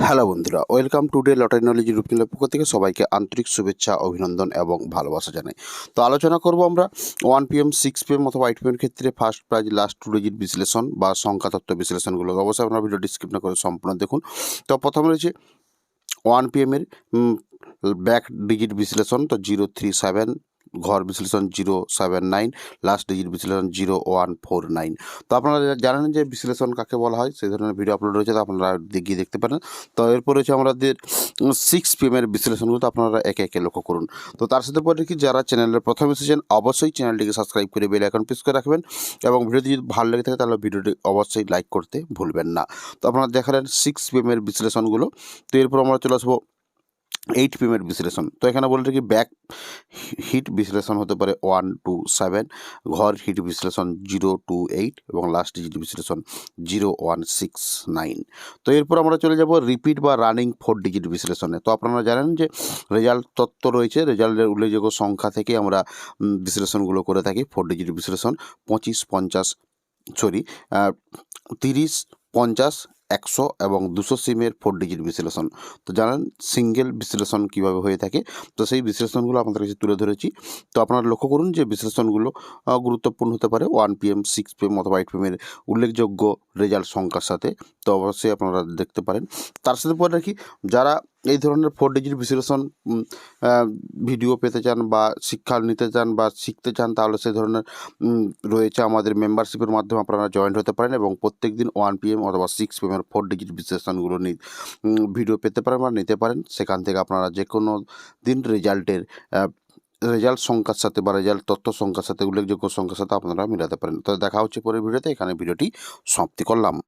Hello বন্ধুরা, welcome to day lottery knowledge YouTube চ্যানেলের পক্ষ থেকে সবাইকে আন্তরিক শুভেচ্ছা, অভিনন্দন এবং ভালোবাসা জানাই। তো আলোচনা করব আমরা 1 PM 6 PM অথবা 8 PM ক্ষেত্রে first prize last two digit বিশ্লেষণ বা সংখ্যাতত্ত্ব বিশ্লেষণগুলো। অবশ্যই আপনারা ভিডিওটি স্কিপ না করে সম্পূর্ণ দেখুন। তো প্রথমে রয়েছে 1 PM এর ব্যাক ডিজিট বিশ্লেষণ। তো 037, ঘর বিশ্লেষণ 079, লাস্ট ডিজিট বিশ্লেষণ 0149। তো আপনারা জানেন যে বিশ্লেষণ কাকে বলা হয়, সেই ধরনের ভিডিও আপলোড রয়েছে, তো আপনারা গিয়ে দেখতে পারেন। তো এরপর রয়েছে আমাদের 6 PM এর বিশ্লেষণগুলো, তো আপনারা একে একে লক্ষ্য করুন। তো তার সাথে পরে কি যারা চ্যানেলের প্রথম এসেছেন অবশ্যই চ্যানেলটিকে সাবস্ক্রাইব করে বেল আইকন প্রেস করে রাখবেন এবং ভিডিওটি যদি ভালো লেগে থাকে তাহলে ভিডিওটি অবশ্যই লাইক করতে ভুলবেন না। তো আপনারা দেখালেন 6 PM এর বিশ্লেষণগুলো। তো এরপর আমরা চলে আসবো 8 PM এর বিশ্লেষণ। তো এখানে বলে রাখি ব্যাক হিট বিশ্লেষণ হতে পারে 127, ঘর হিট বিশ্লেষণ 028 এবং লাস্ট ডিজিট বিশ্লেষণ 0169। তো এরপর আমরা চলে যাব রিপিট বা রানিং 4 ডিজিট বিশ্লেষণে। তো আপনারা জানেন যে রেজাল্ট তত্ত্ব রয়েছে, রেজাল্টের উল্লেখযোগ্য সংখ্যা থেকে আমরা বিশ্লেষণগুলো করে থাকি। 4 ডিজিট বিশ্লেষণ 25, 50, 30, 50, 100 এবং 200 সিমের 4 ডিজিট বিশ্লেষণ। তো জানেন সিঙ্গেল বিশ্লেষণ কীভাবে হয়ে থাকে, তো সেই বিশ্লেষণগুলো আপনাদের কাছে তুলে ধরেছি। তো আপনারা লক্ষ্য করুন যে বিশ্লেষণগুলো গুরুত্বপূর্ণ হতে পারে 1 PM 6 PM অথবা 8 PM এর উল্লেখযোগ্য রেজাল্ট সংখ্যার সাথে। তো অবশ্যই আপনারা দেখতে পারেন। তার সাথে পরে রাখি যারা এই ধরনের 4 ডিজিট বিশ্লেষণ ভিডিও পেতে চান বা শিক্ষা নিতে চান বা শিখতে চান, তাহলে সেই ধরনের রয়েছে আমাদের মেম্বারশিপের মাধ্যমে আপনারা জয়েন্ট হতে পারেন এবং প্রত্যেক দিন 1 PM অথবা 6 PM এর 4 ডিজিট বিশ্লেষণগুলো ভিডিও পেতে পারেন বা নিতে পারেন। সেখান থেকে আপনারা যে কোনো দিন রেজাল্ট সংখ্যার সাথে বা রেজাল্ট তথ্য সংখ্যার সাথে উল্লেখযোগ্য সংখ্যার সাথে আপনারা মিলাতে পারেন। তো দেখা হচ্ছে পরের ভিডিওতে। এখানে ভিডিওটি সমাপ্তি করলাম।